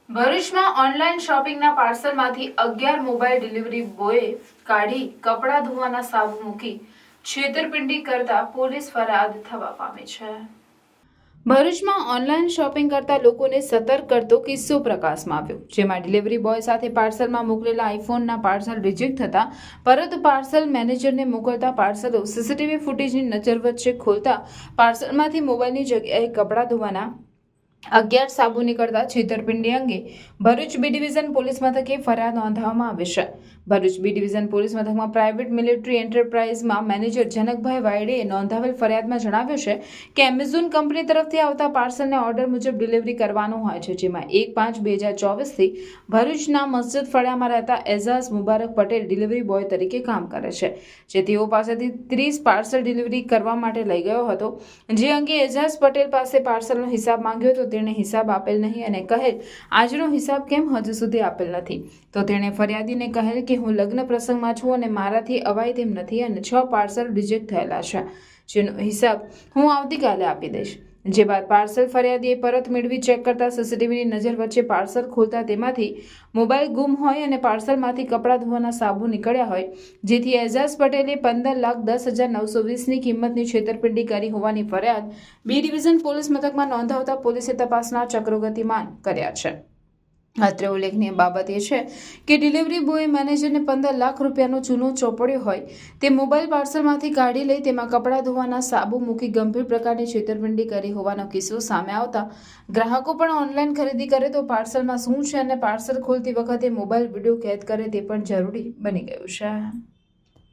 ભરૂચમાં online શોપિંગના પાર્સલમાંથી 11 mobile delivery બોયે કાઢી કપડાં ધોવાના સાબુ મૂકી છેતરપિંડી કરતા પોલીસ ફરિયાદ થવા પામી છે। ભરૂચમાં ઓનલાઈન શોપિંગ કરતા લોકોને સતર્ક કરતો કિસ્સો પ્રકાશમાં આવ્યો, જેમાં ડિલિવરી બોય સાથે પાર્સલમાં મોકલેલા આઈફોનના પાર્સલ રિજેક્ટ થતા પરંતુ પાર્સલ મેનેજરને મોકલતા પાર્સલો સીસીટીવી ફૂટેજની નજર વચ્ચે ખોલતા પાર્સલમાંથી મોબાઈલની જગ્યાએ કપડાં ધોવાના 11 સાબુ નીકળતા છેતરપિંડી અંગે ભરૂચ બી ડિવિઝન પોલીસ મથકે ફરિયાદ નોંધવામાં આવી છે। ભરૂચ બી ડિવિઝન પોલીસ મથકમાં પ્રાઇવેટ મિલિટરી એન્ટરપ્રાઇઝમાં મેનેજર જનકભાઈ વાયડેએ નોંધાવેલ ફરિયાદમાં જણાવ્યું છે કે એમેઝોન કંપની તરફથી આવતા પાર્સલને ઓર્ડર મુજબ ડિલિવરી કરવાનો હોય છે, જેમાં 1/5/2024થી ભરૂચના મસ્જિદ ફળિયામાં રહેતા એઝાઝ મુબારક પટેલ ડિલિવરી બોય તરીકે કામ કરે છે, જે તેઓ પાસેથી 30 પાર્સલ ડિલિવરી કરવા માટે લઈ ગયો હતો, જે અંગે એઝાઝ પટેલ પાસે પાર્સલનો હિસાબ માંગ્યો તો તેણે હિસાબ આપેલ નહીં અને કહેલ આજનો હિસાબ કેમ હજુ સુધી આપેલ નથી, તો તેણે ફરિયાદીને કહેલ કે હું લગ્ન પ્રસંગમાં છું અને મારાથી અવાય તેમ નથી અને 6 પાર્સલ રિજેક્ટ થયેલા છે, જેનો હિસાબ હું આવતીકાલે આપી દઈશ। જે બાદ પાર્સલ ફરિયાદીએ પરત મેળવી ચેક કરતા સીસીટીવીની નજર વચ્ચે પાર્સલ ખોલતા તેમાંથી મોબાઈલ ગુમ હોય અને પાર્સલમાંથી કપડાં ધોવાના સાબુ નીકળ્યા હોય, જેથી એઝાઝ પટેલે 15,10,920ની કિંમતની છેતરપિંડી કરી હોવાની ફરિયાદ બી ડિવિઝન પોલીસ મથકમાં નોંધાવતા પોલીસે તપાસના ચક્રો ગતિમાન કર્યા છે। અત્રે ઉલ્લેખનીય બાબત એ છે કે ડિલિવરી બોય મેનેજરને 15 લાખ રૂપિયાનો ચૂનો ચોપડ્યો હોય તે મોબાઈલ પાર્સલમાંથી કાઢી લઈ તેમાં કપડાં ધોવાના સાબુ મૂકી ગંભીર પ્રકારની છેતરપિંડી કરી હોવાનો કિસ્સો સામે આવતા ગ્રાહકો પણ ઓનલાઈન ખરીદી કરે તો પાર્સલમાં શું છે અને પાર્સલ ખોલતી વખતે મોબાઈલ વિડીયો કેદ કરે તે પણ જરૂરી બની ગયું છે।